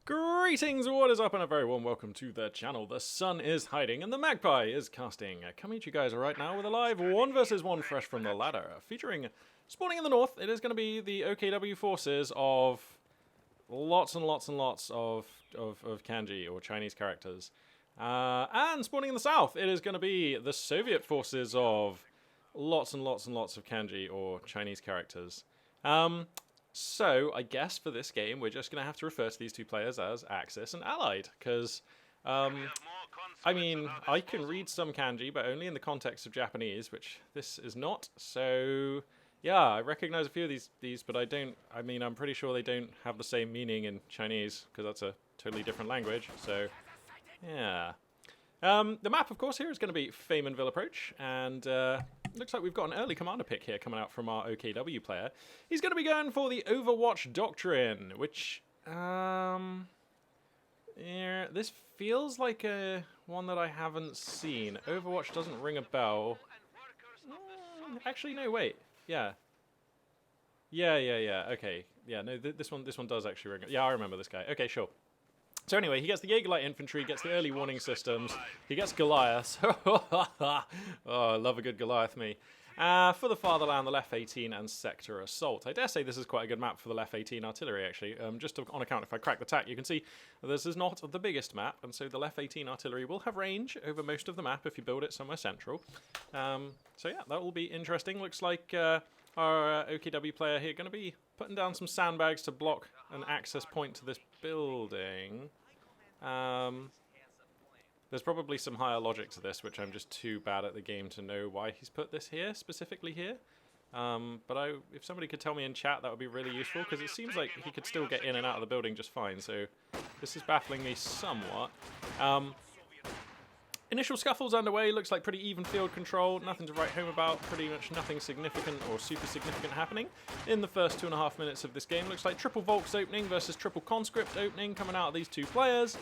Greetings, what is up, and a very warm welcome to the channel. The sun is hiding and the magpie is casting. Coming to you guys right now with a live 1 versus 1 fresh from the ladder, featuring spawning in the north. It is going to be the OKW forces of lots and lots and lots of kanji or Chinese characters. And spawning in the south, it is going to be the Soviet forces of lots and lots and lots of kanji or Chinese characters. So, I guess for this game, we're just going to have to refer to these two players as Axis and Allied, because, I mean, I can read some kanji, but only in the context of Japanese, which this is not. So, yeah, I recognize a few of these, but I'm pretty sure they don't have the same meaning in Chinese, because that's a totally different language, so, yeah. The map, of course, here is going to be Faymonville Approach, and looks like we've got an early commander pick here coming out from our OKW player. He's going to be going for the Overwatch Doctrine, which, yeah, this feels like one that I haven't seen. Overwatch doesn't ring a bell. Actually, no, wait. Yeah. Yeah. Okay. Yeah, no, this one does actually ring. Yeah, I remember this guy. Okay, sure. So anyway, he gets the Jaeger-Light infantry, gets the early warning systems, he gets Goliath. Oh, I love a good Goliath, me. For the Fatherland, the Left 18, and Sector Assault. I dare say this is quite a good map for the Left 18 artillery, actually. Just on account, if I crack the tack, you can see this is not the biggest map, and so the Left 18 artillery will have range over most of the map if you build it somewhere central. So yeah, that will be interesting. Looks like our OKW player here going to be putting down some sandbags to block an access point to this building. There's probably some higher logic to this, which I'm just too bad at the game to know why he's put this here, specifically here. But if somebody could tell me in chat, that would be really useful, because it seems like he could still get in and out of the building just fine, so this is baffling me somewhat. Initial scuffles underway, looks like pretty even field control, nothing to write home about, pretty much nothing significant or super significant happening in the first 2.5 minutes of this game. Looks like triple Volks opening versus triple Conscript opening coming out of these two players.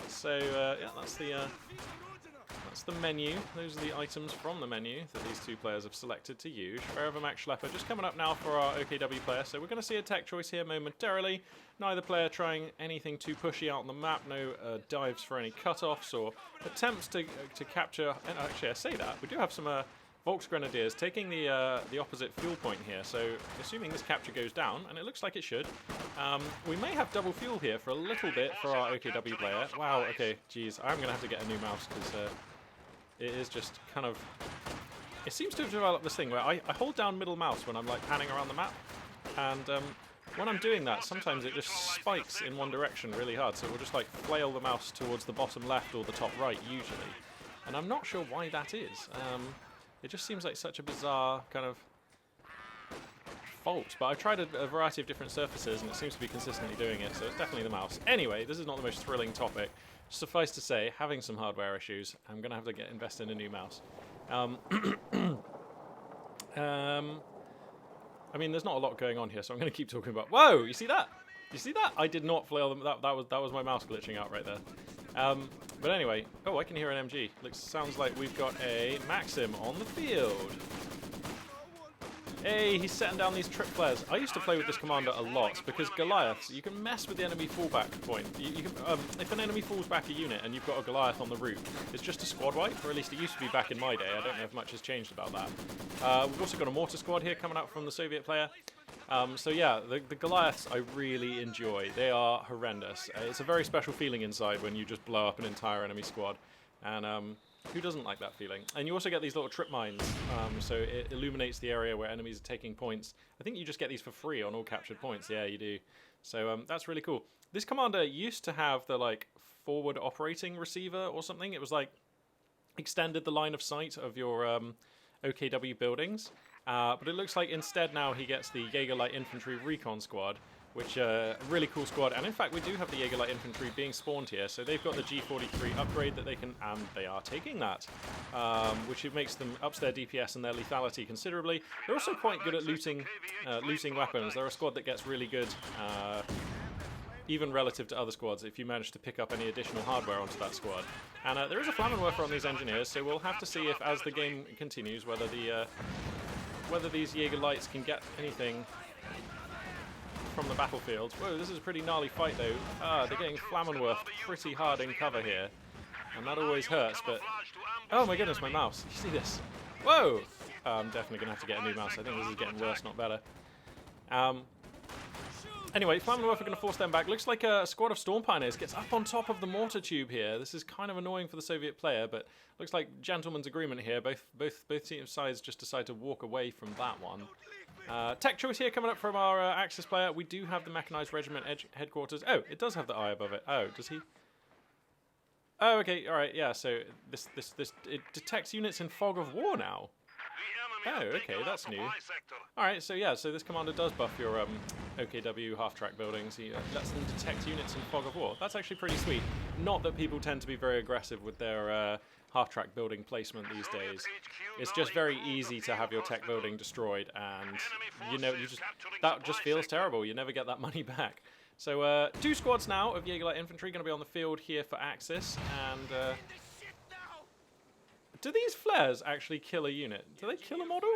So, yeah, that's the menu. Those are the items from the menu that these two players have selected to use. Wherever Max Schlepper just coming up now for our OKW player. So we're going to see a tech choice here momentarily. Neither player trying anything too pushy out on the map. No dives for any cutoffs or attempts to capture. And actually, I say that. We do have some Volks Grenadiers taking the opposite fuel point here. So assuming this capture goes down, and it looks like it should, we may have double fuel here for a little bit for our OKW player. Wow, okay, geez. I'm going to have to get a new mouse because it is just kind of... It seems to have developed this thing where I hold down middle mouse when I'm like panning around the map, and when I'm doing that, sometimes it just spikes in one direction really hard, so it will just like flail the mouse towards the bottom left or the top right usually, and I'm not sure why that is. It just seems like such a bizarre kind of fault, but I've tried a variety of different surfaces and it seems to be consistently doing it, so it's definitely the mouse. Anyway, this is not the most thrilling topic. Suffice to say, having some hardware issues, I'm going to have to invest in a new mouse. I mean, there's not a lot going on here, so I'm going to keep talking about... Whoa! You see that? You see that? I did not flail them. That was my mouse glitching out right there. But anyway... Oh, I can hear an MG. Sounds like we've got a Maxim on the field. Hey, he's setting down these trip flares. I used to play with this commander a lot because Goliaths, you can mess with the enemy fallback point. You can, if an enemy falls back a unit and you've got a Goliath on the route, it's just a squad wipe, or at least it used to be back in my day. I don't know if much has changed about that. We've also got a mortar squad here coming out from the Soviet player. So yeah, the Goliaths I really enjoy. They are horrendous. It's a very special feeling inside when you just blow up an entire enemy squad. And who doesn't like that feeling? And you also get these little trip mines, so it illuminates the area where enemies are taking points. I think you just get these for free on all captured points. Yeah, you do. So that's really cool. This commander used to have the like forward operating receiver or something. It was like extended the line of sight of your OKW buildings. But it looks like instead now he gets the Jaeger-Light Infantry Recon Squad, which a really cool squad. And in fact, we do have the Jaeger-Light Infantry being spawned here. So they've got the G43 upgrade that they can, and they are taking that, which makes them ups their DPS and their lethality considerably. They're also quite good at looting weapons. They're a squad that gets really good, even relative to other squads, if you manage to pick up any additional hardware onto that squad. And there is a Flammenwerfer on these engineers, so we'll have to see if, as the game continues, whether these Jaeger-Lights can get anything from the battlefield. Whoa, this is a pretty gnarly fight though. They're getting Flammenwerfed pretty hard in cover here. And that always hurts, but... Oh my goodness, my mouse. You see this? Whoa! I'm definitely going to have to get a new mouse. I think this is getting worse, not better. Anyway, Flammenwerf are going to force them back. Looks like a squad of Storm Pioneers gets up on top of the mortar tube here. This is kind of annoying for the Soviet player, but looks like gentleman's agreement here. Both team sides just decide to walk away from that one. Tech choice here coming up from our Axis player. We do have the Mechanized Regiment headquarters. Oh, it does have the eye above it. Oh, does he? Oh, okay, all right, yeah. So it detects units in fog of war now. Oh, okay, that's new. Alright, so yeah, so this commander does buff your OKW half-track buildings. He lets them detect units in fog of war. That's actually pretty sweet. Not that people tend to be very aggressive with their half-track building placement these days. It's just very easy to have your tech building destroyed, and that just feels terrible. You never get that money back. So 2 squads now of Jaeger Light Infantry going to be on the field here for Axis, and... do these flares actually kill a unit? Do they kill a model?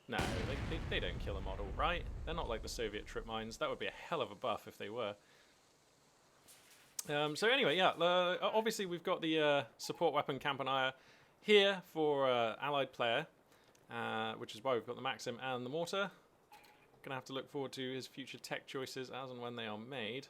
No, they don't kill a model, right? They're not like the Soviet trip mines. That would be a hell of a buff if they were. So anyway, yeah, obviously we've got the support weapon Campanile here for Allied player, which is why we've got the Maxim and the mortar. Gonna have to look forward to his future tech choices as and when they are made.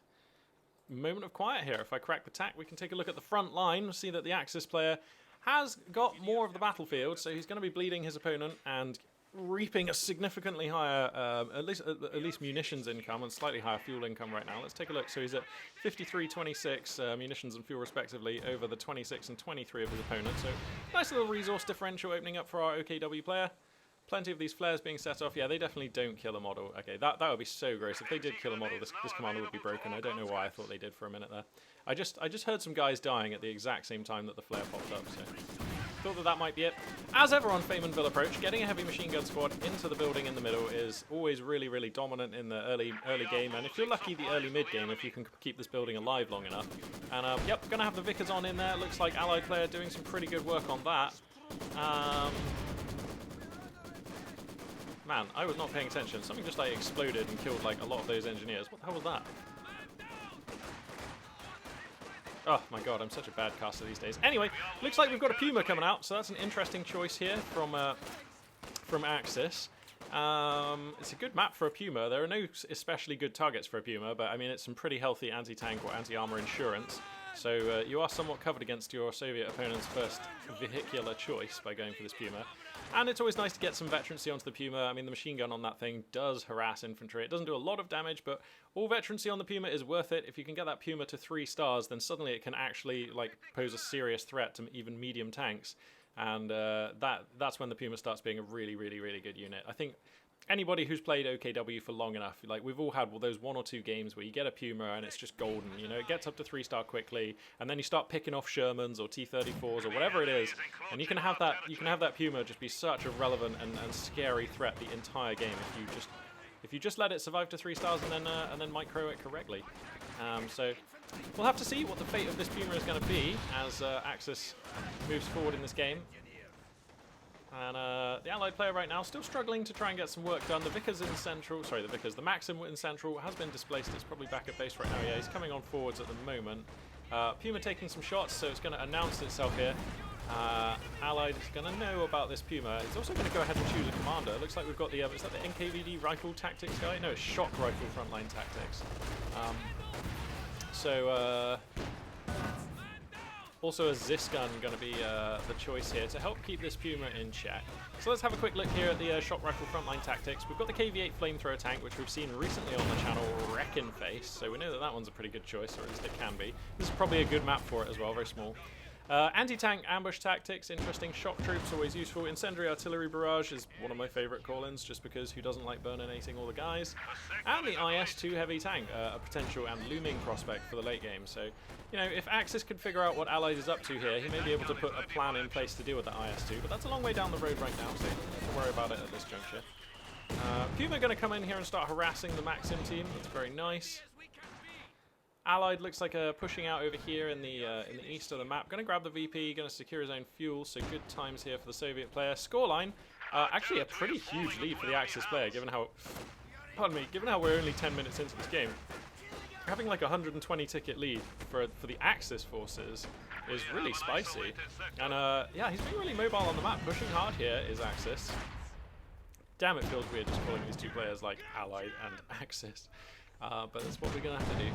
Moment of quiet here. If I crack the tack, we can take a look at the front line. See that the Axis player has got more of the battlefield, so he's going to be bleeding his opponent and reaping a significantly higher, at least munitions income and slightly higher fuel income right now. Let's take a look. So he's at 53, 26 munitions and fuel respectively over the 26 and 23 of his opponent. So nice little resource differential opening up for our OKW player. Plenty of these flares being set off. Yeah, they definitely don't kill a model. Okay, that would be so gross. If they did kill a model, this commander would be broken. I don't know why I thought they did for a minute there. I just heard some guys dying at the exact same time that the flare popped up, so thought that might be it. As ever on Faymonville Approach, getting a heavy machine gun squad into the building in the middle is always really, really dominant in the early game, and if you're lucky, the early mid game if you can keep this building alive long enough. And yep, gonna have the Vickers on in there. Looks like Allied player doing some pretty good work on that. Man, I was not paying attention. Something just like exploded and killed like a lot of those engineers. What the hell was that? Oh my god, I'm such a bad caster these days. Anyway, looks like we've got a Puma coming out, so that's an interesting choice here from Axis. It's a good map for a Puma. There are no especially good targets for a Puma, but I mean it's some pretty healthy anti-tank or anti-armor insurance. So you are somewhat covered against your Soviet opponent's first vehicular choice by going for this Puma. And it's always nice to get some veterancy onto the Puma. I mean, the machine gun on that thing does harass infantry. It doesn't do a lot of damage, but all veterancy on the Puma is worth it. If you can get that Puma to 3 stars, then suddenly it can actually like pose a serious threat to even medium tanks. And that's when the Puma starts being a really, really, really good unit. I think anybody who's played OKW for long enough, like we've all had those 1 or 2 games where you get a Puma and it's just golden, you know, it gets up to 3-star quickly, and then you start picking off Shermans or T-34s or whatever it is, and you can have that Puma just be such a relevant and scary threat the entire game if you just let it survive to 3 stars and then micro it correctly. So we'll have to see what the fate of this Puma is going to be as Axis moves forward in this game. And the Allied player right now still struggling to try and get some work done. The Vickers in central, sorry, the Maxim in central has been displaced. It's probably back at base right now. Yeah, he's coming on forwards at the moment. Puma taking some shots, so it's going to announce itself here. Allied is going to know about this Puma. It's also going to go ahead and choose a commander. It looks like we've got the, is that the NKVD rifle tactics guy? No, it's shock rifle frontline tactics. Also a Zis gun going to be the choice here to help keep this Puma in check. So let's have a quick look here at the shock rifle frontline tactics. We've got the KV-8 flamethrower tank, which we've seen recently on the channel, Wreckin' Face, so we know that that one's a pretty good choice, or at least it can be. This is probably a good map for it as well, very small. Anti-tank ambush tactics, interesting. Shock troops, always useful. Incendiary artillery barrage is one of my favourite call-ins, just because who doesn't like burninating all the guys. And the IS-2 heavy tank, a potential and looming prospect for the late game. So, you know, if Axis could figure out what Allied is up to here, he may be able to put a plan in place to deal with that IS-2, but that's a long way down the road right now, so don't have to worry about it at this juncture. Puma going to come in here and start harassing the Maxim team. That's very nice. Allied looks like pushing out over here in the east of the map. Going to grab the VP, going to secure his own fuel, so good times here for the Soviet player. Scoreline, actually a pretty huge lead for the Axis player, given how pardon me, given how we're only 10 minutes into this game, having like a 120 ticket lead for the Axis forces is really spicy. And yeah, he's being really mobile on the map. Pushing hard here is Axis. Damn, it feels weird just calling these two players like Allied and Axis. But that's what we're going to have to do.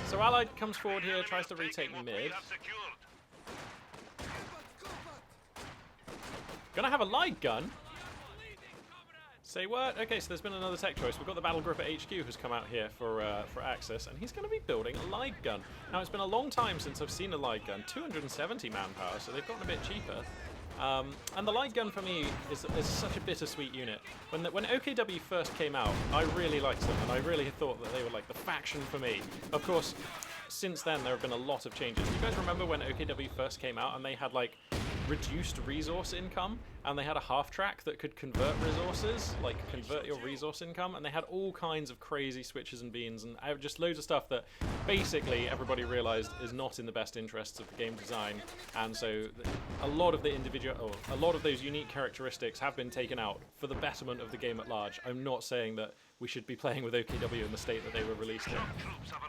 So Allied comes forward here, tries to retake mid. Gonna have a light gun? Say what? Okay, so there's been another tech choice. We've got the battle group at HQ who's come out here for Axis, and he's going to be building a light gun. Now, it's been a long time since I've seen a light gun. 270 manpower, so they've gotten a bit cheaper. And the light gun for me is such a bittersweet unit. When OKW first came out, I really liked them, and I really thought that they were like the faction for me. Of course, since then there have been a lot of changes. You guys remember when OKW first came out and they had like reduced resource income, and they had a half track that could convert resources, like convert your resource income, and they had all kinds of crazy switches and beans and just loads of stuff that basically everybody realized is not in the best interests of the game design. And so a lot of those unique characteristics have been taken out for the betterment of the game at large. I'm not saying that we should be playing with OKW in the state that they were released in.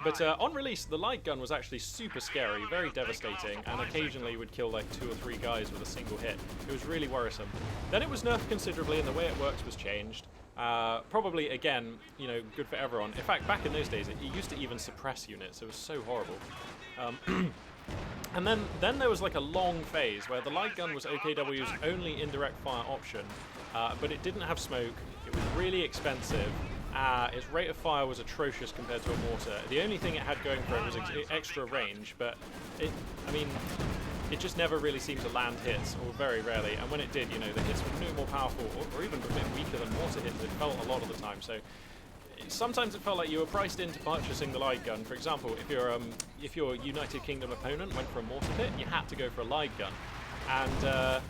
But on release, the light gun was actually super scary, very devastating, and occasionally would kill like 2 or 3 guys with a single hit. It was really worrisome. Then it was nerfed considerably, and the way it works was changed. Probably, again, you know, good for everyone. In fact, back in those days, it used to even suppress units. It was so horrible. And then there was like a long phase where the light gun was OKW's only indirect fire option, but it didn't have smoke. It was really expensive. Its rate of fire was atrocious compared to a mortar. The only thing it had going for it was extra range, but it just never really seemed to land hits, or very rarely. And when it did, you know, the hits were no more powerful, or even a bit weaker than mortar hits. It felt a lot of the time. So sometimes it felt like you were priced into purchasing the light gun. For example, if your United Kingdom opponent went for a mortar pit, you had to go for a light gun, and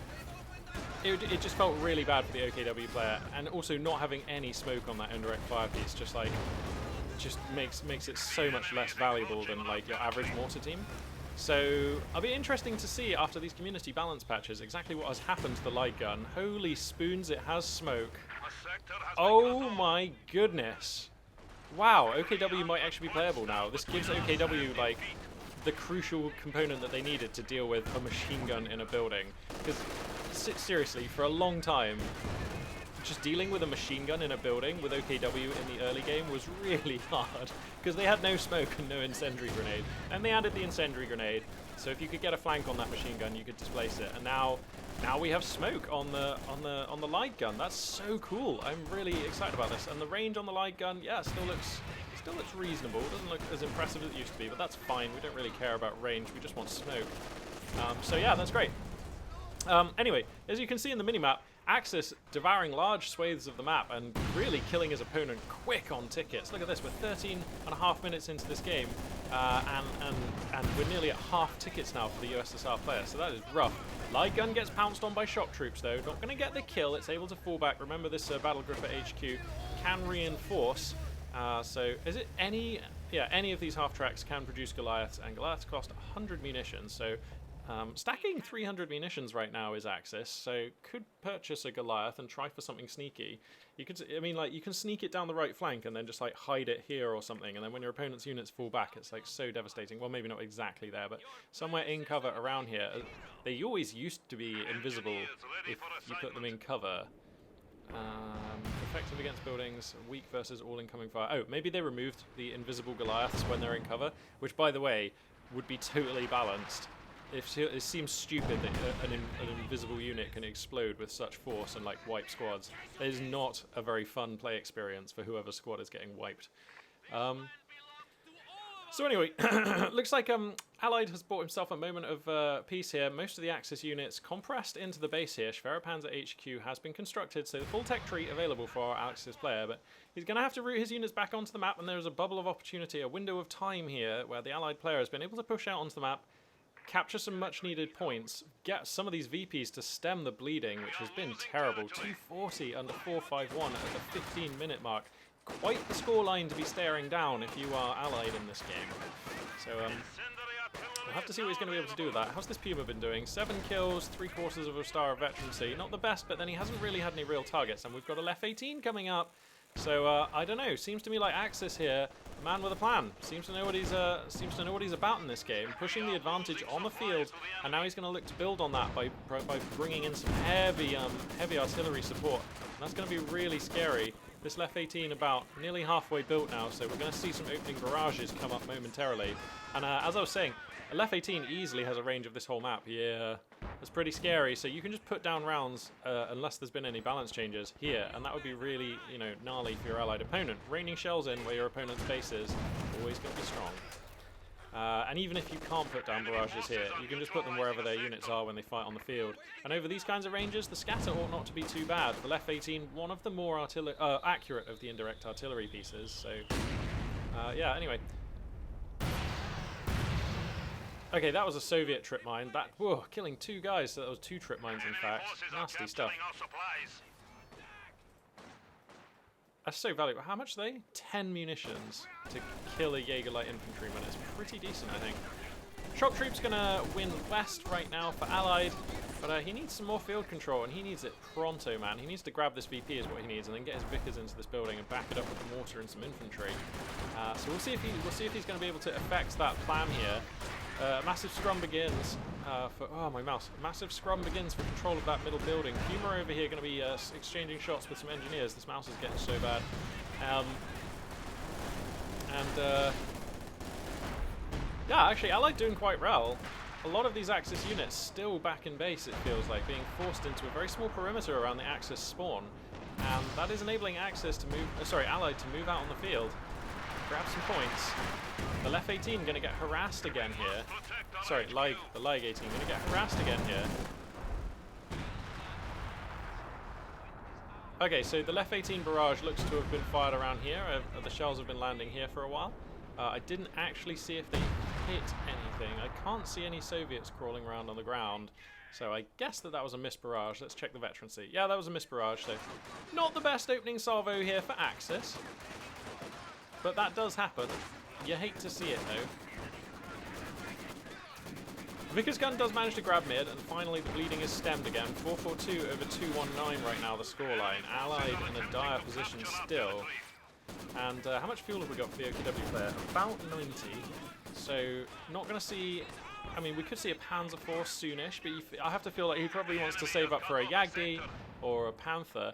it just felt really bad for the OKW player. And also not having any smoke on that indirect fire piece just makes it so much less valuable than like your average mortar team. So it'll be interesting to see after these community balance patches exactly what has happened to the light gun. Holy spoons, it has smoke. Oh my goodness. Wow, OKW might actually be playable now. This gives OKW like the crucial component that they needed to deal with a machine gun in a building. Because seriously, for a long time, just dealing with a machine gun in a building with OKW in the early game was really hard, because they had no smoke and no incendiary grenade, and they added the incendiary grenade, so if you could get a flank on that machine gun you could displace it. And now we have smoke on the light gun. That's so cool. I'm really excited about this. And the range on the light gun, yeah, still looks reasonable. It doesn't look as impressive as it used to be, but that's fine. We don't really care about range, we just want smoke. So yeah, that's great. Anyway, as you can see in the minimap, Axis devouring large swathes of the map and really killing his opponent quick on tickets. Look at this, we're 13.5 minutes into this game, and we're nearly at half tickets now for the USSR player, so that is rough. Light gun gets pounced on by shock troops though, not going to get the kill, it's able to fall back. Remember, this battle group at HQ can reinforce, so is it any of these half tracks can produce Goliaths, and Goliaths cost 100 munitions, so stacking 300 munitions right now is Axis, so could purchase a Goliath and try for something sneaky. You could, you can sneak it down the right flank and then just like hide it here or something, and then when your opponent's units fall back, it's like so devastating. Well, maybe not exactly there, but somewhere in cover around here. They always used to be invisible if you put them in cover. Effective against buildings, weak versus all incoming fire. Oh, maybe they removed the invisible Goliaths when they're in cover, which by the way would be totally balanced. It seems stupid that an invisible unit can explode with such force and like wipe squads. It is not a very fun play experience for whoever squad is getting wiped. So anyway, looks like Allied has bought himself a moment of peace here. Most of the Axis units compressed into the base here. Schwerepanzer HQ has been constructed, so the full tech tree available for our Axis player, but he's going to have to route his units back onto the map, and there is a bubble of opportunity, a window of time here, where the Allied player has been able to push out onto the map, capture some much needed points, get some of these VPs to stem the bleeding, which has been terrible. 240 under 451 at the 15-minute mark. quite the scoreline to be staring down if you are allied in this game. So we'll have to see what he's going to be able to do with that. How's this Puma been doing? 7 kills, 3/4 of a star of veterancy. Not the best, but then he hasn't really had any real targets. And we've got a Lef 18 coming up. So I don't know. Seems to me like Axis here, a man with a plan. Seems to know what he's about in this game, pushing the advantage on the field, and now he's going to look to build on that by bringing in some heavy artillery support. And that's going to be really scary. This Lef 18 about nearly halfway built now, so we're going to see some opening barrages come up momentarily. And as I was saying, a Lef 18 easily has a range of this whole map. Yeah, that's pretty scary. So you can just put down rounds unless there's been any balance changes here, and that would be really, you know, gnarly for your allied opponent. Raining shells in where your opponent's base is always going to be strong. And even if you can't put down barrages here, you can just put them wherever their units are when they fight on the field. And over these kinds of ranges, the scatter ought not to be too bad. The Lef 18, one of the more accurate of the indirect artillery pieces. So, yeah, anyway. Okay, that was a Soviet trip mine. That, whoa, killing 2 guys, so that was 2 trip mines in fact. Nasty stuff. That's so valuable. How much are they? 10 munitions to kill a Jaeger light infantryman. It's pretty decent, I think. Shock Troop's gonna win west right now for Allied, but he needs some more field control, and he needs it pronto, man. He needs to grab this VP is what he needs, and then get his Vickers into this building and back it up with the mortar and some infantry. So we'll see if he's going to be able to effect that plan here. Massive scrum begins oh my mouse! Massive scrum begins for control of that middle building. Puma over here going to be exchanging shots with some engineers. This mouse is getting so bad. Yeah, actually, Allied doing quite well. A lot of these Axis units still back in base, it feels like, being forced into a very small perimeter around the Axis spawn. And that is enabling Axis to move, Allied to move out on the field, grab some points. The Lef 18 going to get harassed again here. Sorry, the Lig 18 going to get harassed again here. Okay, so the Lef 18 barrage looks to have been fired around here. The shells have been landing here for a while. I didn't actually see if they hit anything. I can't see any Soviets crawling around on the ground. So I guess that was a missed barrage. Let's check the veterancy. Yeah, that was a missed barrage, so not the best opening salvo here for Axis. But that does happen. You hate to see it, though. Vickers gun does manage to grab mid, and finally the bleeding is stemmed again. 442 over 219 right now, the scoreline. Allied in a dire position still. And how much fuel have we got for the OKW player? About 90. So not going to see... I mean, we could see a Panzer Force soonish, but I have to feel like he probably wants to save up for a Yagdi or a Panther.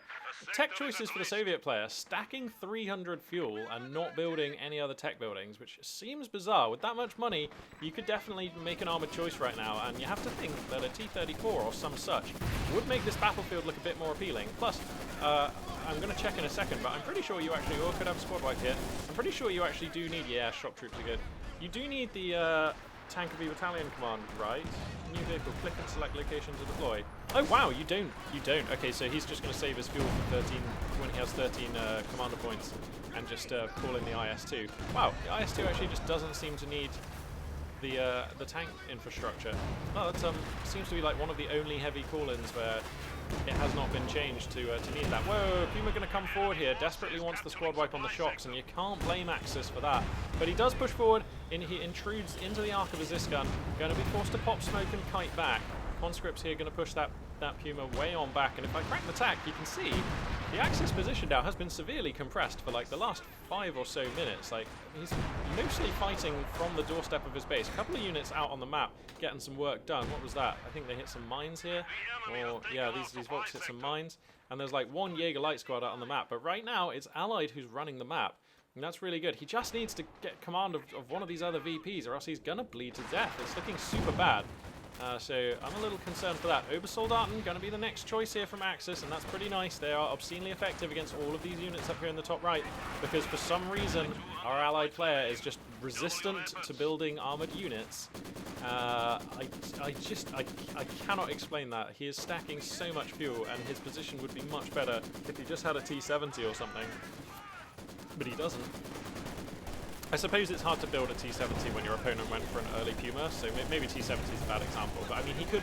Tech choices for the Soviet player, stacking 300 fuel and not building any other tech buildings, which seems bizarre. With that much money, you could definitely make an armoured choice right now, and you have to think that a T-34 or some such would make this battlefield look a bit more appealing. Plus, I'm going to check in a second, but I'm pretty sure you actually, could have a squad wipe here. I'm pretty sure you actually do need, yeah, shock troops are good. You do need the Tank of the Battalion command, right? New vehicle, click and select location to deploy. Oh wow, you don't. Okay, so he's just going to save his fuel for 13 when he has 13 commander points and just call in the IS-2. Wow, the IS-2 actually just doesn't seem to need the tank infrastructure. Oh, that seems to be like one of the only heavy call-ins where it has not been changed to need that. Whoa, Puma going to come forward here, desperately wants the squad wipe on the shocks, and you can't blame Axis for that. But he does push forward, he intrudes into the arc of his Zisgun, going to be forced to pop smoke and kite back. Conscripts here going to push that Puma way on back, and if I crack the tack, you can see the Axis position now has been severely compressed for like the last 5 or so minutes. Like, he's mostly fighting from the doorstep of his base. A couple of units out on the map getting some work done. What was that? I think they hit some mines here. Or, yeah, these Volks hit some mines. And there's like one Jaeger light squad out on the map. But right now, it's Allied who's running the map. And that's really good. He just needs to get command of one of these other VPs, or else he's going to bleed to death. It's looking super bad. So I'm a little concerned for that. Obersoldaten going to be the next choice here from Axis, and that's pretty nice. They are obscenely effective against all of these units up here in the top right, because for some reason our allied player is just resistant to building armoured units. I cannot explain that. He is stacking so much fuel, and his position would be much better if he just had a T-70 or something. But he doesn't. I suppose it's hard to build a T-70 when your opponent went for an early Puma, so maybe T-70 is a bad example. But I mean, he could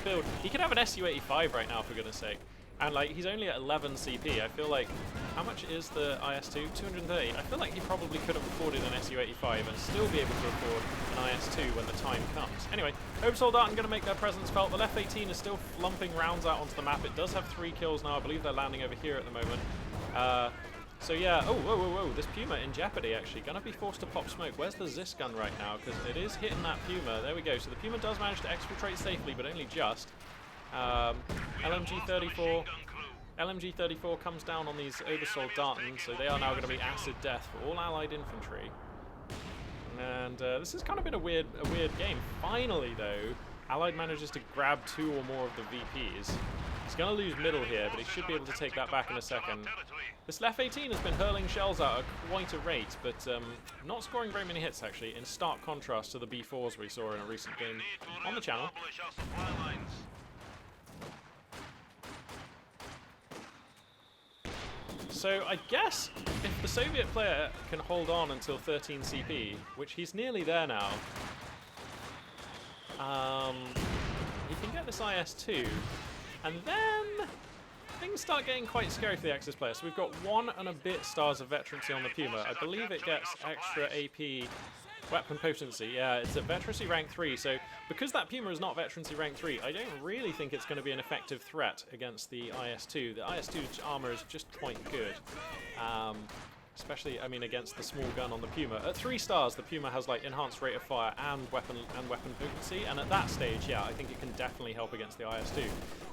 have an Su-85 right now, for goodness sake. And like, he's only at 11 CP. I feel like How much is the IS-2? 230. I feel like he probably could have afforded an Su-85 and still be able to afford an IS-2 when the time comes. Anyway, Oversoul Darton going to make their presence felt. The left 18 is still lumping rounds out onto the map. It does have 3 kills now. I believe they're landing over here at the moment. So yeah, oh, whoa, whoa, whoa, this Puma in jeopardy actually. Gonna be forced to pop smoke. Where's the Zis gun right now? Because it is hitting that Puma. There we go. So the Puma does manage to exfiltrate safely, but only just. LMG-34 comes down on these Oversoul Darton, so they are now going to be acid death for all allied infantry. And this has kind of been a weird game. Finally, though, Allied manages to grab 2 or more of the VPs. He's going to lose middle here, but he should be able to take that back in a second. This left 18 has been hurling shells out at quite a rate, but not scoring very many hits, actually, in stark contrast to the B4s we saw in a recent game on the channel. So I guess if the Soviet player can hold on until 13 CP, which he's nearly there now, he can get this IS-2, and then things start getting quite scary for the Axis player. So we've got 1 and a bit stars of veterancy on the Puma. I believe it gets extra AP weapon potency. Yeah, it's at veterancy rank 3, so because that Puma is not veterancy rank 3, I don't really think it's going to be an effective threat against the IS-2. The IS-2's armor is just quite good. Especially, I mean, against the small gun on the Puma. At 3 stars, the Puma has like enhanced rate of fire and weapon potency, and at that stage, yeah, I think it can definitely help against the IS-2.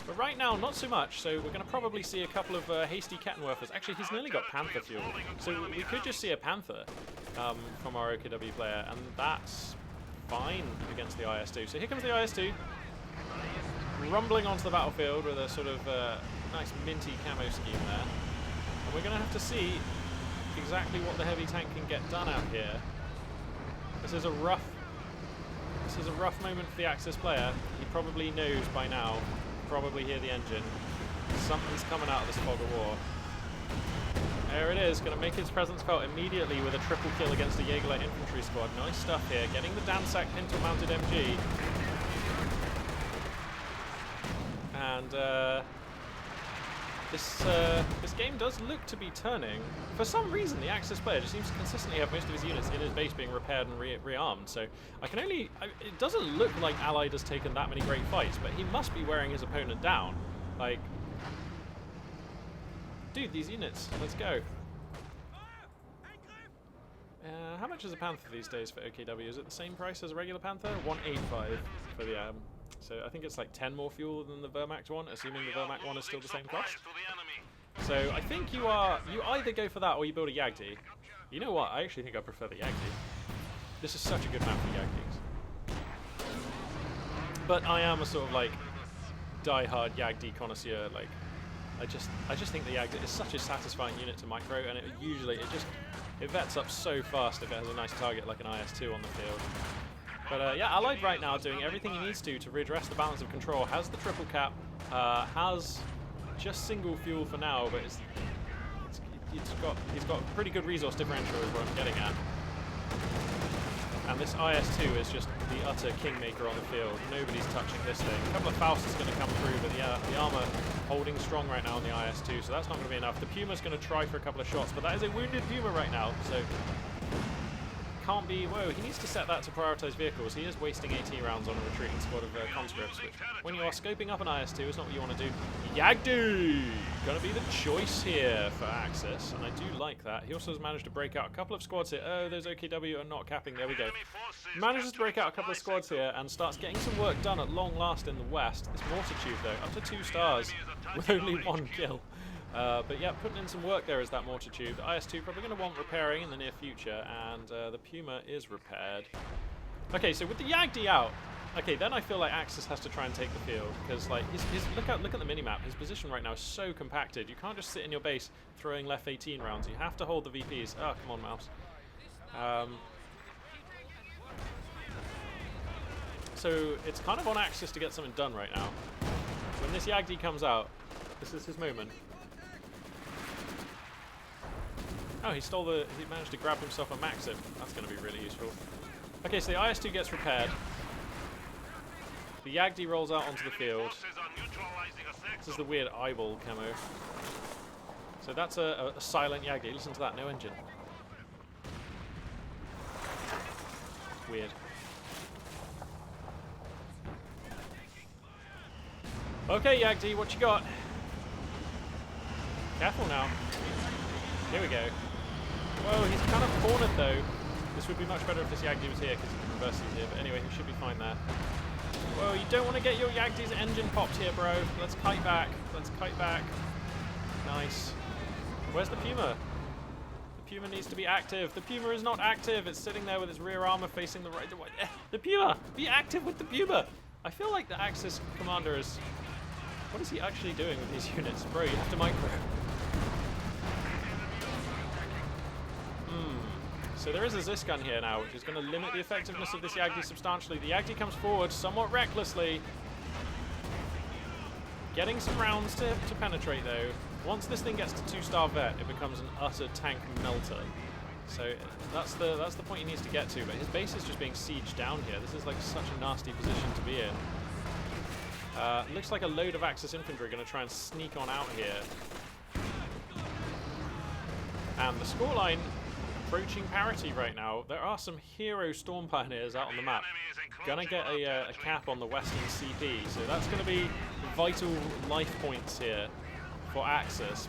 But right now, not so much, so we're going to probably see a couple of hasty Kettenwerfers. Actually, he's nearly got Panther fuel, so we could just see a Panther from our OKW player, and that's fine against the IS-2. So here comes the IS-2, rumbling onto the battlefield with a sort of nice minty camo scheme there. And we're going to have to see exactly what the heavy tank can get done out here. This is a rough moment for the Axis player. He probably knows by now, probably hear the engine. Something's coming out of this fog of war. There it is, going to make his presence felt immediately with a triple kill against a Jägerlight infantry squad. Nice stuff here, getting the Dansak pintle-mounted MG. And this game does look to be turning. For some reason, the Axis player just seems to consistently have most of his units in his base being repaired and rearmed. So I can only... it doesn't look like Allied has taken that many great fights, but he must be wearing his opponent down. Like... dude, these units, let's go. How much is a Panther these days for OKW? Is it the same price as a regular Panther? 185 for the... so I think it's like 10 more fuel than the Wehrmacht one, assuming the Wehrmacht one is still the same cost. So I think you either go for that or you build a Yagdi. You know what? I actually think I prefer the Yagdi. This is such a good map for Yagdis. But I am a sort of like die-hard Yagdi connoisseur. Like I just think the Yagdi is such a satisfying unit to micro, and it vets up so fast if it has a nice target like an IS-2 on the field. But yeah, Allied right now doing everything he needs to redress the balance of control. Has the triple cap, has just single fuel for now, but he's got pretty good resource differential is what I'm getting at. And this IS-2 is just the utter kingmaker on the field. Nobody's touching this thing. A couple of Faust is going to come through, but the armor holding strong right now on the IS-2, so that's not going to be enough. The Puma's going to try for a couple of shots, but that is a wounded Puma right now, so can't be... whoa, he needs to set that to prioritize vehicles. He is wasting AT rounds on a retreating squad of conscripts, which when you are scoping up an IS-2 is not what you want to do. Yagdi! Gonna be the choice here for Axis, and I do like that. He also has managed to break out a couple of squads here. Oh, those OKW are not capping. There we go. Manages to break out a couple of squads here and starts getting some work done at long last in the west. This mortar tube, though, up to 2 stars with only 1 kill. But yeah, putting in some work there is that mortar tube. The IS-2 probably going to want repairing in the near future, and the Puma is repaired. Okay, so with the Yagdi out, okay, then I feel like Axis has to try and take the field, because like look at the minimap. His position right now is so compacted. You can't just sit in your base throwing left 18 rounds. You have to hold the VPs. Oh, come on, mouse. So it's kind of on Axis to get something done right now. When this Yagdi comes out, this is his moment. Oh, he managed to grab himself a Maxim. That's going to be really useful. Okay, so the IS-2 gets repaired. The Yagdi rolls out onto the field. This is the weird eyeball camo. So that's a silent Yagdi. Listen to that, no engine. Weird. Okay, Yagdi, what you got? Careful now. Here we go. Whoa, he's kind of cornered though. This would be much better if this Yagdi was here because he can reverse these here. But anyway, he should be fine there. Whoa, you don't want to get your Yagdi's engine popped here, bro. Let's kite back. Let's kite back. Nice. Where's the Puma? The Puma needs to be active. The Puma is not active. It's sitting there with its rear armor facing the right. The Puma! Be active with the Puma! I feel like the Axis commander is... What is he actually doing with these units? Bro, you have to micro. So there is a Zis gun here now, which is going to limit the effectiveness of this Yagdi substantially. The Yagdi comes forward somewhat recklessly. Getting some rounds to penetrate though. Once this thing gets to 2-star vet, it becomes an utter tank melter. So that's the point he needs to get to, but his base is just being sieged down here. This is like such a nasty position to be in. Looks like a load of Axis infantry are going to try and sneak on out here. And the scoreline approaching parity right now. There are some hero Storm Pioneers out on the map. Gonna get a cap on the Western CP, so that's going to be vital life points here for Axis.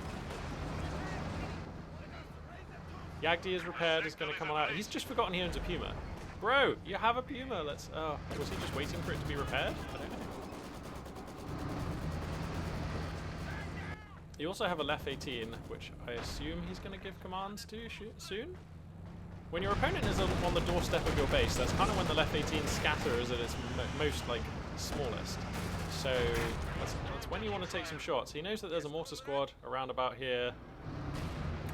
Yagdi is repaired, is going to come on out. He's just forgotten he owns a Puma. Bro, you have a Puma. Let's. Oh, was he just waiting for it to be repaired? I don't know. You also have a Lef 18, which I assume he's going to give commands to soon. When your opponent is on the doorstep of your base, that's kind of when the Lef 18 scatter is at its most like smallest. So that's when you want to take some shots. He knows that there's a mortar squad around about here.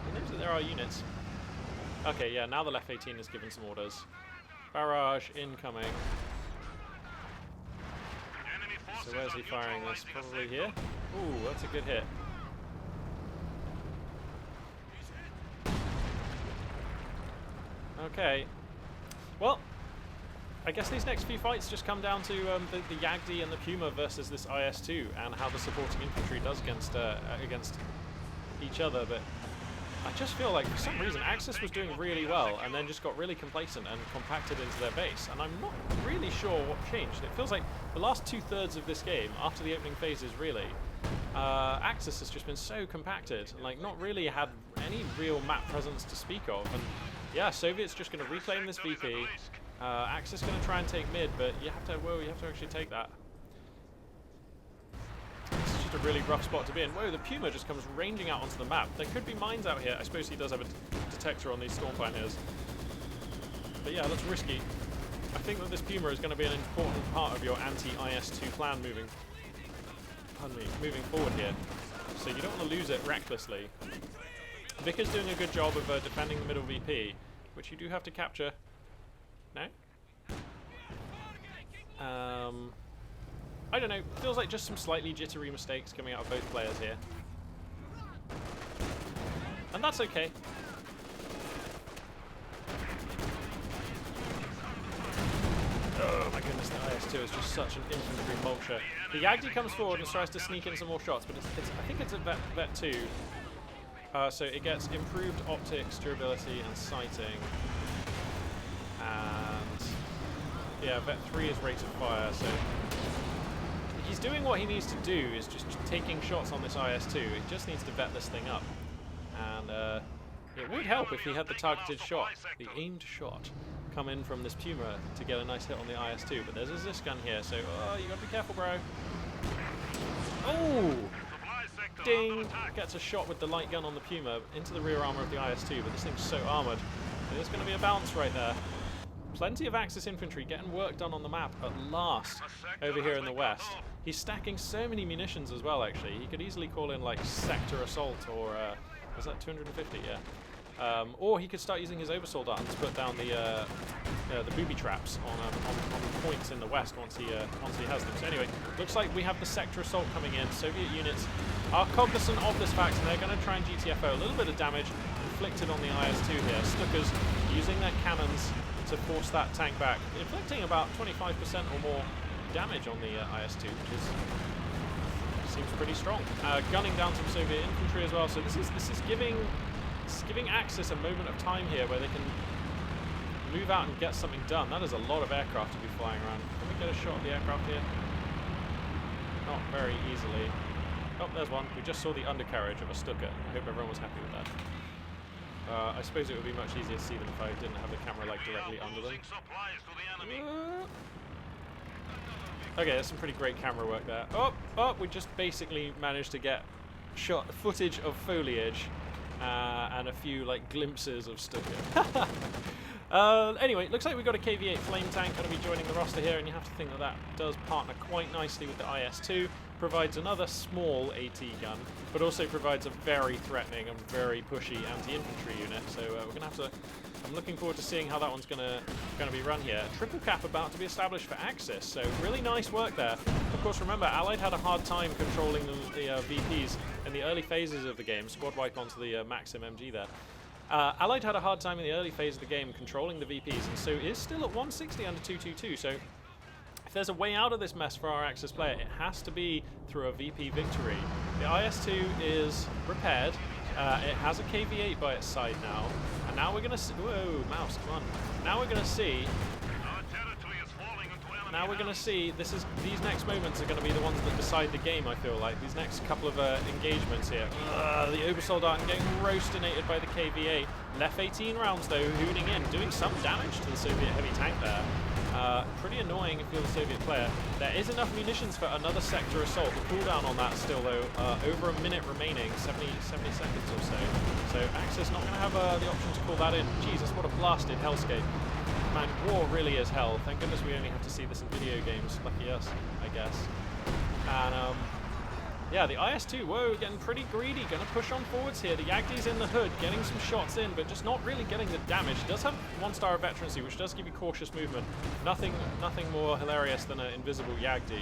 He knows that there are units. Okay, yeah, now the Lef 18 is given some orders. Barrage incoming. So where's he firing this? Probably here? Ooh, that's a good hit. Okay. Well, I guess these next few fights just come down to the Yagdi and the Puma versus this IS-2 and how the supporting infantry does against each other, but I just feel like for some reason Axis was doing really well and then just got really complacent and compacted into their base, and I'm not really sure what changed. It feels like the last 2/3 of this game, after the opening phases really, Axis has just been so compacted, like not really had any real map presence to speak of, and yeah, Soviets just going to reclaim this VP. Axis going to try and take mid, but you have to actually take that. This is just a really rough spot to be in. Whoa, the Puma just comes ranging out onto the map. There could be mines out here. I suppose he does have a detector on these Storm Pioneers. But yeah, that's risky. I think that this Puma is going to be an important part of your anti-IS-2 plan moving forward here. So you don't want to lose it recklessly. Vic is doing a good job of defending the middle VP, which you do have to capture. No? I don't know. Feels like just some slightly jittery mistakes coming out of both players here. And that's okay. Oh my goodness, the IS-2 is just such an infantry mulcher. The Yagdi comes forward and tries to sneak in some more shots, but I think it's a vet 2. So it gets improved optics, durability, and sighting. And yeah, vet 3 is rate of fire, so he's doing what he needs to do, is just taking shots on this IS-2. He just needs to vet this thing up. And it would help if he had the targeted shot, the aimed shot, come in from this Puma to get a nice hit on the IS-2. But there's a Zis gun here, so you gotta be careful, bro. Oh! Ding! Gets a shot with the light gun on the Puma into the rear armor of the IS-2, but this thing's so armored. There's going to be a bounce right there. Plenty of Axis infantry getting work done on the map at last over here in the west. He's stacking so many munitions as well, actually. He could easily call in like sector assault or was that 250? Yeah. Or he could start using his oversoul dart to put down the booby traps on points in the west once he has them. So anyway, looks like we have the sector assault coming in. Soviet units are cognizant of this fact, and they're going to try and GTFO. A little bit of damage inflicted on the IS-2 here. Stukas using their cannons to force that tank back, inflicting about 25% or more damage on the IS-2, which seems pretty strong. Gunning down some Soviet infantry as well. So this is giving Axis a moment of time here where they can move out and get something done. That is a lot of aircraft to be flying around. Can we get a shot of the aircraft here? Not very easily. Oh, there's one. We just saw the undercarriage of a Stuka. I hope everyone was happy with that. I suppose it would be much easier to see them if I didn't have the camera like directly under them. Okay, that's some pretty great camera work there. Oh, we just basically managed to get footage of foliage and a few like glimpses of Stuka. Anyway, looks like we've got a KV-8 flame tank going to be joining the roster here, and you have to think that that does partner quite nicely with the IS-2. Provides another small AT gun, but also provides a very threatening and very pushy anti-infantry unit. So we're going to have to. I'm looking forward to seeing how that one's going to be run here. Triple cap about to be established for Axis, so really nice work there. Of course, remember, Allied had a hard time controlling the VPs in the early phases of the game. Squad wipe onto the Maxim MG there. Allied had a hard time in the early phase of the game controlling the VPs, and so is still at 160 under 222. So if there's a way out of this mess for our Axis player, it has to be through a VP victory. The IS-2 is repaired. It has a KV-8 by its side now, and now we're going to see. Whoa, mouse, come on! Now we're going to see. Now we're going to see. These next moments are going to be the ones that decide the game. I feel like these next couple of engagements here. The Obersoldaten getting roastinated by the KV-8. Left 18 rounds though, hooning in, doing some damage to the Soviet heavy tank there. Pretty annoying if you're the Soviet player. There is enough munitions for another sector assault. The cooldown on that still though, over a minute remaining, 70 seconds or so. So Axis not going to have the option to call that in. Jesus, what a blasted hellscape. Man, war really is hell. Thank goodness we only have to see this in video games. Lucky us, I guess. And yeah, the IS-2, whoa, getting pretty greedy. Going to push on forwards here. The Yagdi's in the hood, getting some shots in, but just not really getting the damage. It does have 1 star of veterancy, which does give you cautious movement. Nothing more hilarious than an invisible Yagdi.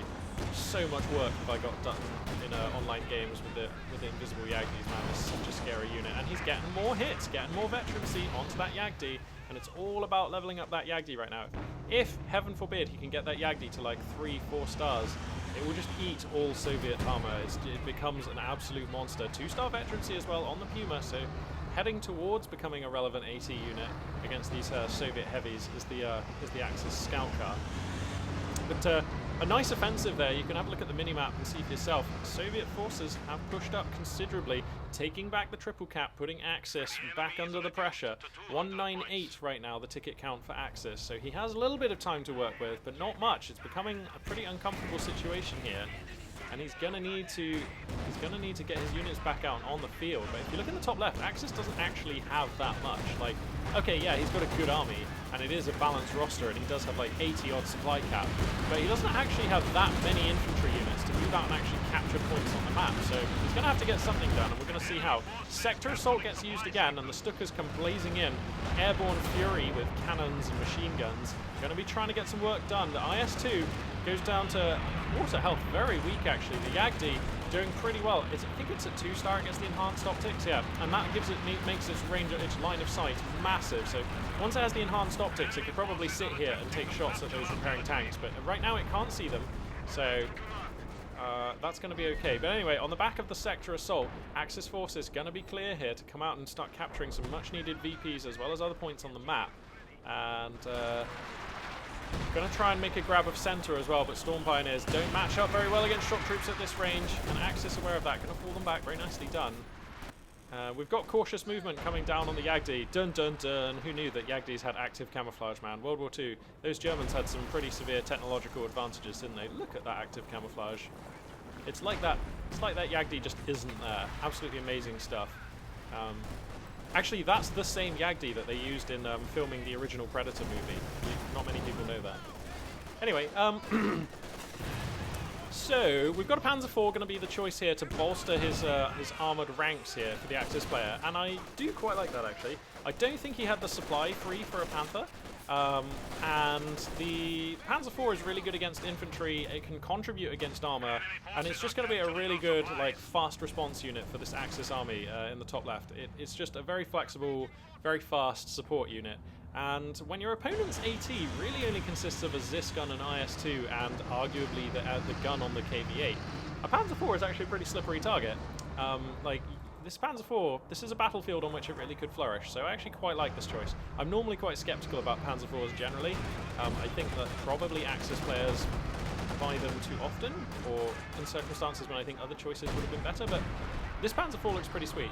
So much work if I got done in online games with the invisible Yagdis, man. It's such a scary unit. And he's getting more hits, getting more veterancy onto that Yagdi. And it's all about leveling up that Yagdi right now. If, heaven forbid, he can get that Yagdi to like 3-4 stars, it will just eat all Soviet armor. It becomes an absolute monster. 2-star veterancy as well on the Puma, so heading towards becoming a relevant AT unit against these Soviet heavies is the Axis scout car. But a nice offensive there. You can have a look at the minimap and see for yourself. Soviet forces have pushed up considerably, taking back the triple cap, putting Axis back under the pressure. 198 right now, the ticket count for Axis. So he has a little bit of time to work with, but not much. It's becoming a pretty uncomfortable situation here. And he's gonna need to get his units back out on the field. But if you look in the top left, Axis doesn't actually have that much. Like, okay, yeah, he's got a good army, and it is a balanced roster, and he does have like 80-odd supply cap, but he doesn't actually have that many infantry units to move out and actually capture points on the map. So he's gonna have to get something done, and we're gonna see how. Sector assault gets used again, and the Stukas come blazing in. Airborne fury with cannons and machine guns. Gonna be trying to get some work done. The IS-2 goes down to water health, very weak actually. The Yagdi doing pretty well. I think it's a 2-star against the enhanced optics, yeah, and that makes its range, its line of sight massive. So once it has the enhanced optics, it could probably sit here and take shots at those repairing tanks. But right now it can't see them, so that's going to be okay. But anyway, on the back of the sector assault, Axis forces going to be clear here to come out and start capturing some much-needed VPs as well as other points on the map. And going to try and make a grab of center as well, but Storm Pioneers don't match up very well against shock troops at this range, and Axis aware of that. Going to pull them back. Very nicely done. We've got cautious movement coming down on the Yagdi. Dun dun dun. Who knew that Yagdis had active camouflage, man? World War II. Those Germans had some pretty severe technological advantages, didn't they? Look at that active camouflage. It's like that Yagdi just isn't there. Absolutely amazing stuff. Actually, that's the same Yagdi that they used in filming the original Predator movie. Not many people know that. Anyway, so we've got a Panzer IV going to be the choice here to bolster his armoured ranks here for the Axis player, and I do quite like that actually. I don't think he had the supply free for a Panther, and the Panzer IV is really good against infantry. It can contribute against armor, and it's just going to be a really good like fast response unit for this Axis army in the top left. It's just a very flexible, very fast support unit. And when your opponent's AT really only consists of a ZIS gun and IS-2 and arguably the gun on the KV-8, A Panzer IV is actually a pretty slippery target. Like, this Panzer IV, this is a battlefield on which it really could flourish, so I actually quite like this choice. I'm normally quite skeptical about Panzer IVs generally. I think that probably Axis players buy them too often, or in circumstances when I think other choices would have been better, but this Panzer IV looks pretty sweet.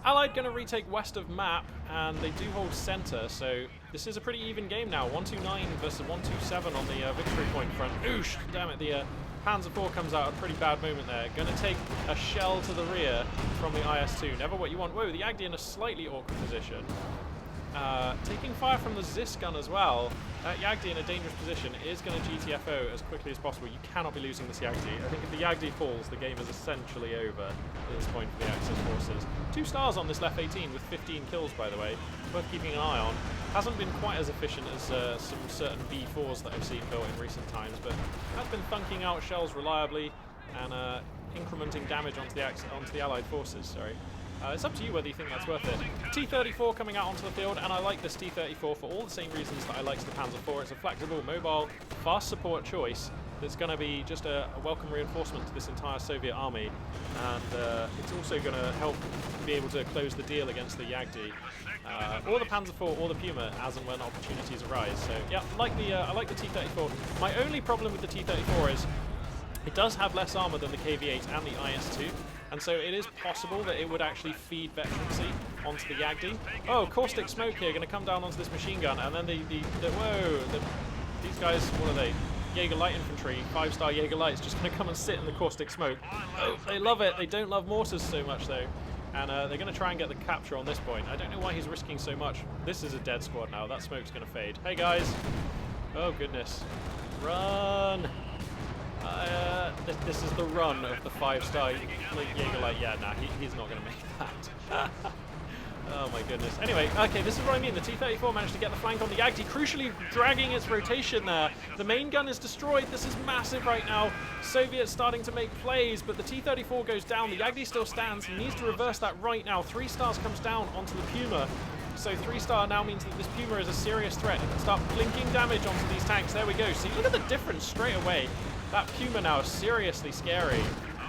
Allied going to retake west of map, and they do hold center, so this is a pretty even game now. 129 versus 127 on the victory point front. Oosh! Damn it, the Panzer IV comes out at a pretty bad moment there. Going to take a shell to the rear from the IS-2. Never what you want. Whoa, the Yagdi in a slightly awkward position. Taking fire from the Zis gun as well. That Yagdi in a dangerous position is going to GTFO as quickly as possible. You cannot be losing this Yagdi. I think if the Yagdi falls, the game is essentially over at this point for the Axis forces. 2 stars on this Lef 18 with 15 kills, by the way. Worth keeping an eye on. Hasn't been quite as efficient as some certain B4s that I've seen built in recent times, but has been thunking out shells reliably and incrementing damage onto the Allied forces. Sorry. It's up to you whether you think that's worth it. T-34 coming out onto the field, and I like this T-34 for all the same reasons that I liked the Panzer IV. It's a flexible, mobile, fast support choice that's going to be just a welcome reinforcement to this entire Soviet army, and it's also going to help be able to close the deal against the Yagdi, or the Panzer IV, or the Puma, as and when opportunities arise. So yeah, I like the T-34. My only problem with the T-34 is it does have less armor than the KV-8 and the IS-2. And so it is possible that it would actually feed veterancy onto the Yagdi. Oh, caustic smoke here, going to come down onto this machine gun, and then these guys, what are they? Jaeger Light Infantry, 5-star Jaeger Lights, just going to come and sit in the caustic smoke. Oh, they love it. They don't love mortars so much though, and they're going to try and get the capture on this point. I don't know why he's risking so much. This is a dead squad now. That smoke's going to fade. Hey guys. Oh goodness. Run. This is the run of the 5-star Jaeger Light. Yeah, nah, he's not going to make that. Oh my goodness. Anyway, okay, this is what I mean. The T-34 managed to get the flank on the Yagdi, crucially dragging its rotation there. The main gun is destroyed. This is massive right now. Soviets starting to make plays, but the T-34 goes down. The Yagdi still stands. He needs to reverse that right now. 3 stars comes down onto the Puma. So 3-star now means that this Puma is a serious threat. It can start plinking damage onto these tanks. There we go. See, look at the difference straight away. That Puma now is seriously scary,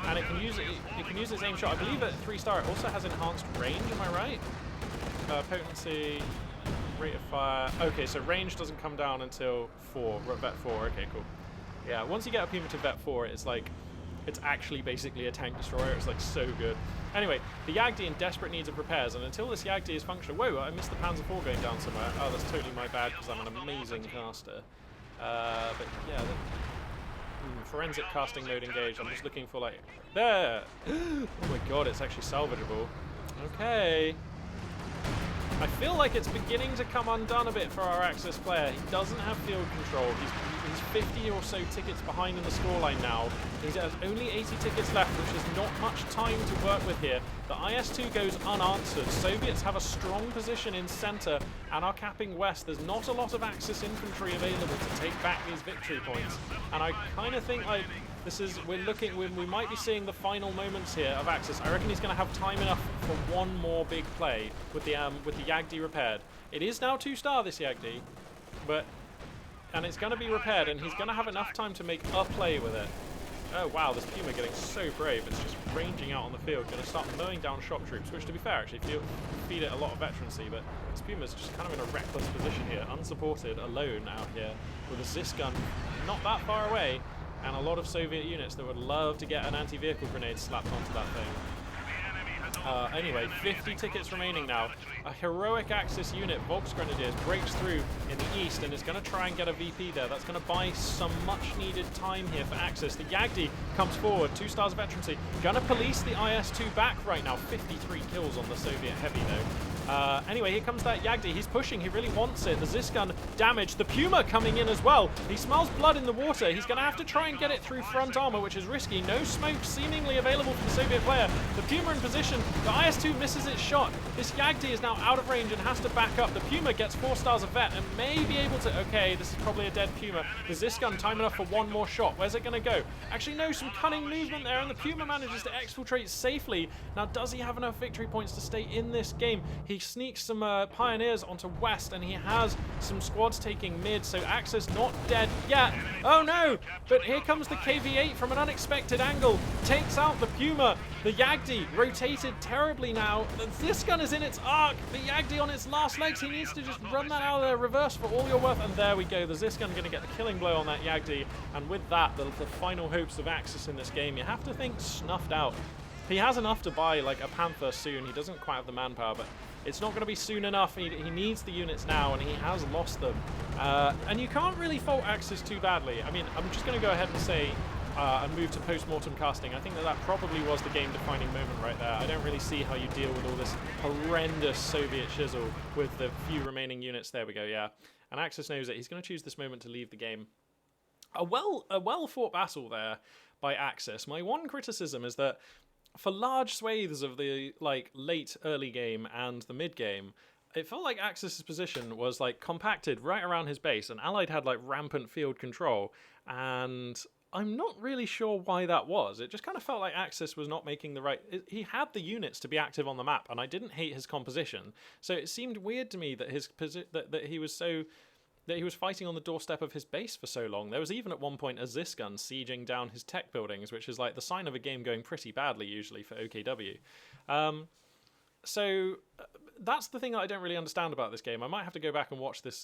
and it can use its aim shot. I believe at 3-star it also has enhanced range. Am I right? Potency, rate of fire. Okay, so range doesn't come down until Vet 4. Okay, cool. Yeah, once you get a Puma to Vet 4, it's like it's actually basically a tank destroyer. It's like so good. Anyway, the Yagdi in desperate need of repairs, and until this Yagdi is functional. Whoa, I missed the Panzer IV going down somewhere. Oh, that's totally my bad because I'm an amazing caster. But yeah. Forensic casting mode engaged. I'm just looking for like there. Oh my god, it's actually salvageable. Okay. I feel like it's beginning to come undone a bit for our Axis player. He doesn't have field control. He's 50 or so tickets behind in the scoreline now. He has only 80 tickets left, which is not much time to work with here. The IS-2 goes unanswered. Soviets have a strong position in center and are capping west. There's not a lot of Axis infantry available to take back these victory points. And I kind of think like we might be seeing the final moments here of Axis. I reckon he's going to have time enough for one more big play with the Yagdi repaired. It is now 2-star, this Yagdi, and it's going to be repaired, and he's going to have enough time to make a play with it. Oh wow, this Puma getting so brave. It's just ranging out on the field, going to start mowing down shock troops, which to be fair actually feed it a lot of veterancy, but this Puma's just kind of in a reckless position here, unsupported, alone out here, with a Zis gun not that far away, and a lot of Soviet units that would love to get an anti-vehicle grenade slapped onto that thing. Anyway, 50 tickets remaining now. A heroic Axis unit, Volksgrenadiers, breaks through in the east and is going to try and get a VP there. That's going to buy some much-needed time here for Axis. The Yagdi comes forward, 2 stars of veterancy. Going to police the IS-2 back right now. 53 kills on the Soviet heavy, though. Anyway, here comes that Yagdi. He's pushing. He really wants it. The Zis gun damaged. The Puma coming in as well. He smells blood in the water. He's going to have to try and get it through front armor, which is risky. No smoke seemingly available for the Soviet player. The Puma in position. The IS-2 misses its shot. This Yagdi is now out of range and has to back up. The Puma gets 4 stars of vet and may be able to... Okay, this is probably a dead Puma. The Zis gun time enough for one more shot. Where's it going to go? Actually, no, some cunning movement there, and the Puma manages to exfiltrate safely. Now, does he have enough victory points to stay in this game? He he sneaks some pioneers onto west, and he has some squads taking mid, so Axis not dead yet. Oh no, but here comes the KV-8 from an unexpected angle, takes out the Puma. The Yagdi rotated terribly now. This gun is in its arc. The Yagdi on its last legs. He needs to just run that out of there, reverse for all your worth, and there we go. The Ziskan going to get the killing blow on that Yagdi, and with that, the final hopes of Axis in this game, you have to think, snuffed out. He has enough to buy like a Panther soon. He doesn't quite have the manpower, but it's not going to be soon enough. He needs the units now, and he has lost them. And you can't really fault Axis too badly. I mean, I'm just going to go ahead and say, and move to post-mortem casting. I think that probably was the game-defining moment right there. I don't really see how you deal with all this horrendous Soviet shizzle with the few remaining units. There we go, yeah. And Axis knows it. He's going to choose this moment to leave the game. A well-fought battle there by Axis. My one criticism is that for large swathes of the late early game and the mid game, it felt like Axis' position was like compacted right around his base, and Allied had like rampant field control, and I'm not really sure why that was. It just kind of felt like Axis was not making the right... He had the units to be active on the map, and I didn't hate his composition. So it seemed weird to me that that he was fighting on the doorstep of his base for so long. There was even at one point a Ziskan sieging down his tech buildings, which is like the sign of a game going pretty badly usually for OKW. So that's the thing that I don't really understand about this game. I might have to go back and watch this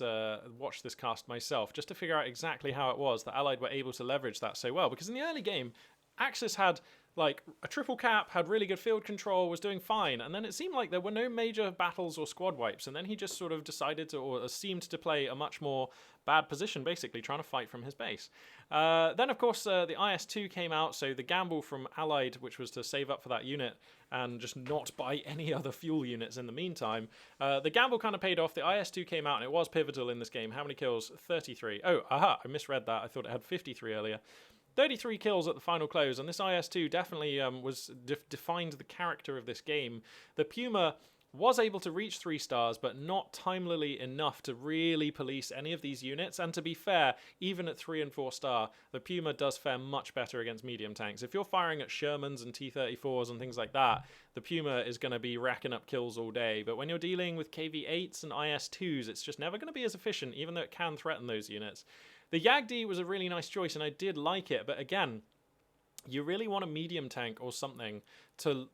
cast myself just to figure out exactly how it was that Allied were able to leverage that so well. Because in the early game, Axis had like a triple cap, had really good field control, was doing fine, and then it seemed like there were no major battles or squad wipes, and then he just sort of decided to, or seemed to play a much more bad position, basically trying to fight from his base. Then of course the IS-2 came out, so the gamble from Allied, which was to save up for that unit and just not buy any other fuel units in the meantime, the gamble kind of paid off. The IS-2 came out and it was pivotal in this game. How many kills? 33. Oh, aha, I misread that. I thought it had 53 earlier. 33 kills at the final close, and this IS-2 definitely defined the character of this game. The Puma was able to reach 3 stars, but not timely enough to really police any of these units. And to be fair, even at 3 and 4 star, the Puma does fare much better against medium tanks. If you're firing at Shermans and T-34s and things like that, the Puma is going to be racking up kills all day. But when you're dealing with KV-8s and IS-2s, it's just never going to be as efficient, even though it can threaten those units. The Yagdi was a really nice choice, and I did like it, but again, you really want a medium tank or something to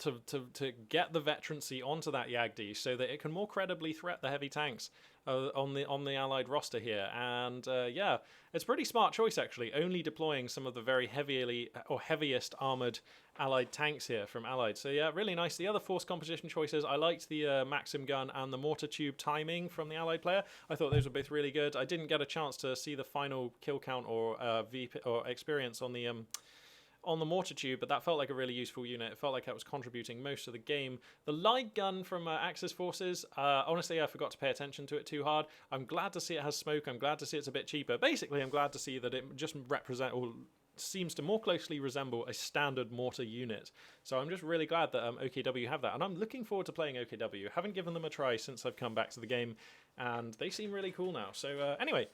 get the veterancy onto that Yagdi so that it can more credibly threat the heavy tanks on the Allied roster here. And yeah, it's a pretty smart choice actually, only deploying some of the very heaviest armored Allied tanks here from Allied. So yeah, really nice. The other force composition choices, I liked the Maxim gun and the mortar tube timing from the Allied player. I thought those were both really good. I didn't get a chance to see the final kill count or VP or experience on the mortar tube, but that felt like a really useful unit. It felt like it was contributing most of the game. The light gun from Axis forces, honestly, I forgot to pay attention to it too hard. I'm glad to see it has smoke. I'm glad to see it's a bit cheaper. Basically, I'm glad to see that it just seems to more closely resemble a standard mortar unit. So I'm just really glad that OKW have that, and I'm looking forward to playing OKW. Haven't given them a try since I've come back to the game, and they seem really cool now. So anyway,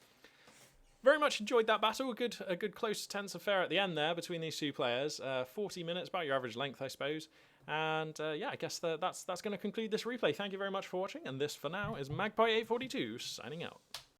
very much enjoyed that battle. A good close tense affair at the end there between these two players. 40 minutes, about your average length, I suppose. And yeah, I guess that's going to conclude this replay. Thank you very much for watching, and this for now is Magpie842 signing out.